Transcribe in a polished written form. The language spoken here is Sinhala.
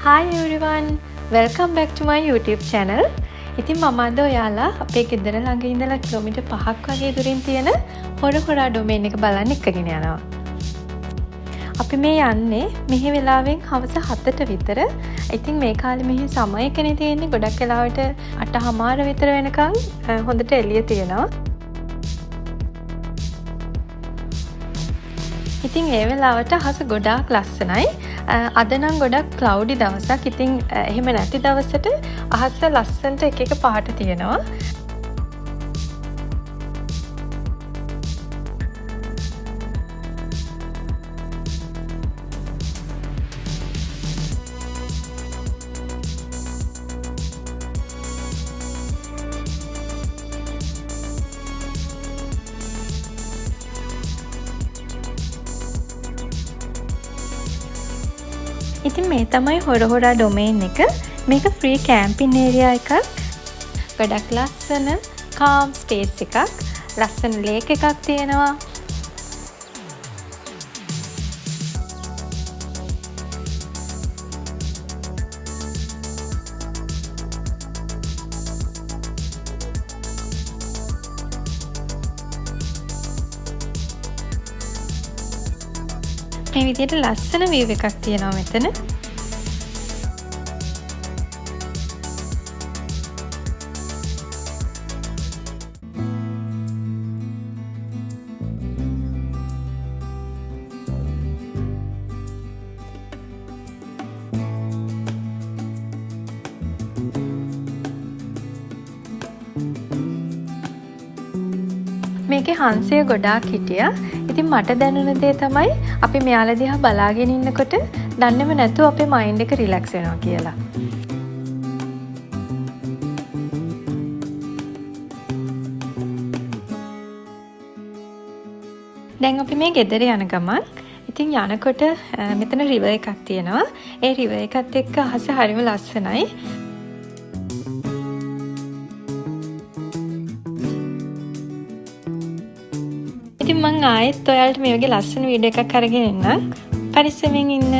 Hi everyone, welcome back to my YouTube channel. ඉතින් මම අද ඔයාලා අපේ ගෙදර ළඟ ඉඳලා කිලෝමීටර් 5ක් වගේ දුරින් තියෙන හොරහොරා ඩොමේන් එක බලන්න එක්කගෙන යනවා. අපි මේ යන්නේ මෙහි වෙලාවෙන් හවස 7ට විතර. ඉතින් මේ කාලේ මෙහි සමයකනේ තියෙන්නේ. ගොඩක් වෙලාවට 8:00 විතර වෙනකන් හොඳට එළිය තියෙනවා. ඉතින් ඒ වෙලාවට අහස ගොඩාක් ලස්සනයි. අද නම් ගොඩක් ක්ලවුඩි දවසක්. ඉතින් එහෙම නැති දවසට අහස ලස්සනට එක එක පාට තියෙනවා. ඉතින් මේ තමයි හොරහොරා ඩොමේන් එක. මේක ෆ්‍රී කැම්පින් ඒරියා එකක්. ගොඩක් ලස්සන කාම් ස්පේස් එකක්. ලස්සන ලේක් එකක් තියෙනවා. මේ විදිහට ලස්සන view එකක් තියෙනවා මෙතන. මේකේ හංසය ගොඩාක් හිටියා. ඉතින් මට දැනුණ දේ තමයි අපි මෙයාලා දිහා බලාගෙන ඉන්නකොට දන්නේම නැතුව අපේ මයින්ඩ් එක රිලැක්ස් වෙනවා කියලා. දැන් අපි මේ ගෙදර යන ගමන් ඉතින් යනකොට මෙතන රිවර් එකක් තියෙනවා. ඒ රිවර් එකත් එක්ක අහස හරිම ලස්සනයි. ඉතින් මම ආයෙත් ඔයාලට මේ වගේ ලස්සන වීඩියෝ එකක් අරගෙන එන්නම්. පරිස්සමෙන් ඉන්න.